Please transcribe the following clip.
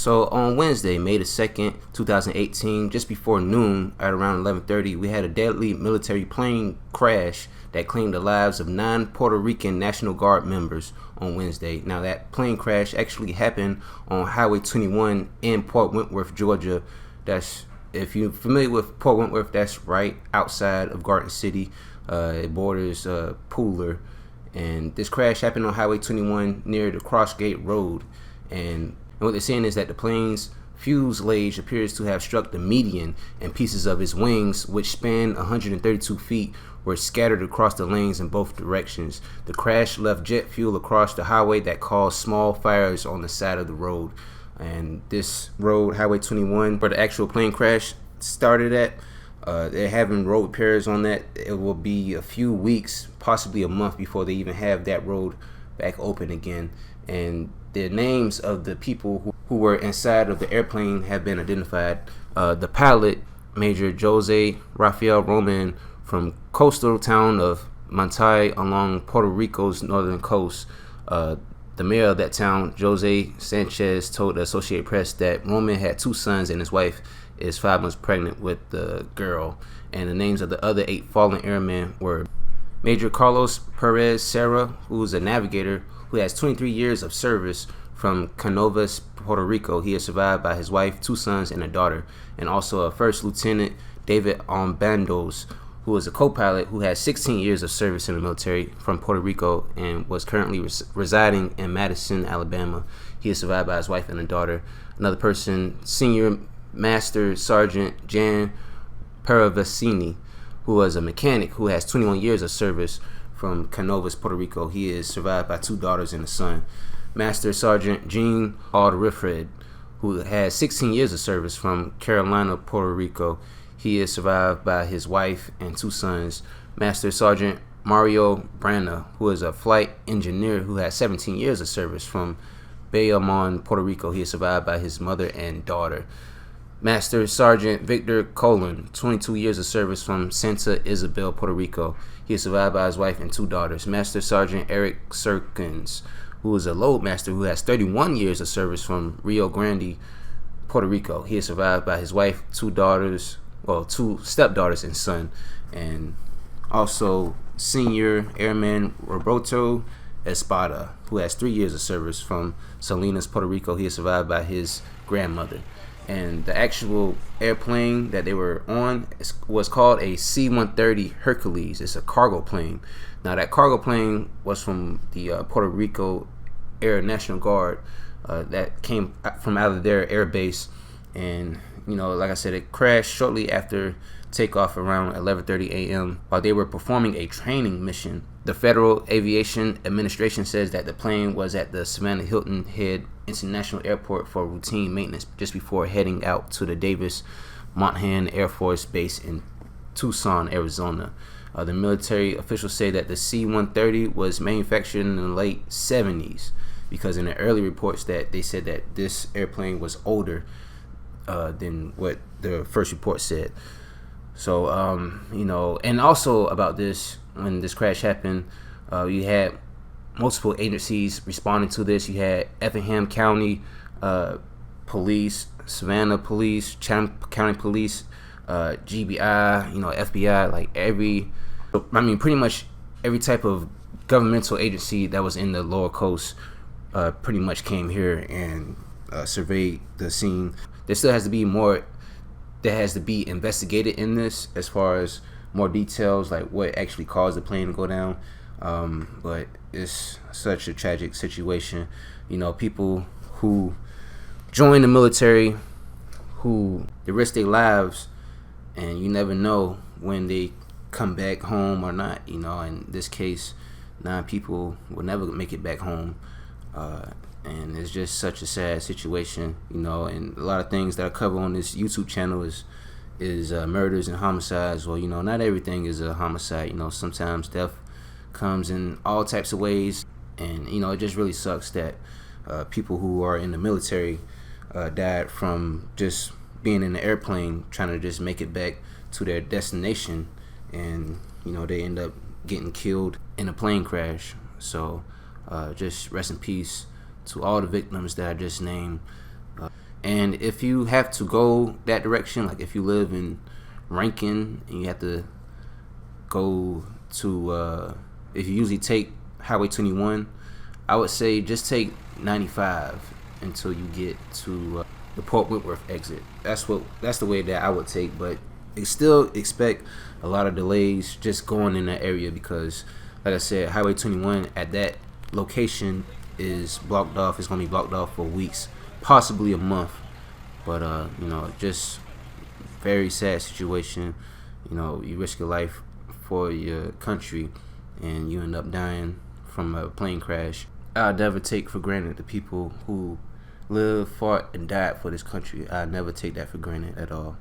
So on Wednesday, May the 2nd, 2018, just before noon at around 11:30, we had a deadly military plane crash that claimed the lives of 9 Puerto Rican National Guard members on Wednesday. Now that plane crash actually happened on Highway 21 in Port Wentworth, Georgia. That's, if you're familiar with Port Wentworth, that's right outside of Garden City. It borders Pooler. And this crash happened on Highway 21 near the Crossgate Road. And what they're saying is that the plane's fuselage appears to have struck the median, and pieces of its wings, which span 132 feet, were scattered across the lanes in both directions. The crash left jet fuel across the highway that caused small fires on the side of the road. And this road, Highway 21, where the actual plane crash started at, they're having road repairs on that. It will be a few weeks, possibly a month, before they even have that road back open again. And the names of the people who were inside of the airplane have been identified. The pilot, Major Jose Rafael Roman, from coastal town of Manati along Puerto Rico's northern coast. The mayor of that town, Jose Sanchez, told the Associated Press that Roman had 2 sons and his wife is 5 months pregnant with the girl. And the names of the other 8 fallen airmen were Major Carlos Pérez Serra, who is a navigator who has 23 years of service from Canóvanas, Puerto Rico. He is survived by his wife, 2 sons, and a daughter. And also a First Lieutenant David Albandoz, who is a co-pilot who has 16 years of service in the military from Puerto Rico and was currently residing in Madison, Alabama. He is survived by his wife and a daughter. Another person, Senior Master Sgt. Jan Paravisini, who was a mechanic who has 21 years of service from Canóvanas, Puerto Rico. He is survived by 2 daughters and a son. Master Sgt. Jean Audriffred, who has 16 years of service from Carolina, Puerto Rico. He is survived by his wife and 2 sons. Master Sgt. Mario Braña, who is a flight engineer who has 17 years of service from Bayamón, Puerto Rico. He is survived by his mother and daughter. Master Sgt. Victor Colon, 22 years of service from Santa Isabel, Puerto Rico. He is survived by his wife and 2 daughters. Master Sgt. Eric Serkins, who is a loadmaster who has 31 years of service from Rio Grande, Puerto Rico. He is survived by his wife, 2 daughters, 2 stepdaughters and son. And also Senior Airman Roberto Espada, who has 3 years of service from Salinas, Puerto Rico. He is survived by his grandmother. And the actual airplane that they were on was called a C-130 Hercules. It's a cargo plane. Now that cargo plane was from the Puerto Rico Air National Guard that came from out of their air base. And, like I said, it crashed shortly after takeoff around 11:30 a.m. while they were performing a training mission. The Federal Aviation Administration says that the plane was at the Savannah Hilton Head International Airport for routine maintenance just before heading out to the Davis Monthan Air Force Base in Tucson, Arizona. The military officials say that the C-130 was manufactured in the late 70s, because in the early reports that they said that this airplane was older than what the first report said. So, and also about this, when this crash happened, you had multiple agencies responding to this. You had Effingham County Police, Savannah Police, Chatham County Police, GBI, FBI, pretty much every type of governmental agency that was in the lower coast pretty much came here and surveyed the scene. There still has to be more that has to be investigated in this, as far as more details, like what actually caused the plane to go down. But it's such a tragic situation. People who join the military, who they risk their lives, and you never know when they come back home or not. In this case, 9 people will never make it back home. And it's just such a sad situation, and a lot of things that I cover on this YouTube channel is murders and homicides. Well, not everything is a homicide. Sometimes death comes in all types of ways, and it just really sucks that people who are in the military died from just being in the airplane trying to just make it back to their destination, and they end up getting killed in a plane crash. So just rest in peace to all the victims that I just named. And if you have to go that direction, like if you live in Rankin and you have to go to, if you usually take Highway 21, I would say just take 95 until you get to the Port Wentworth exit. That's the way that I would take, but still expect a lot of delays just going in that area because, like I said, Highway 21 at that location is blocked off. It's going to be blocked off for weeks, possibly a month. But just very sad situation. You risk your life for your country and you end up dying from a plane crash. I'll never take for granted the people who lived, fought, and died for this country. I'll never take that for granted at all.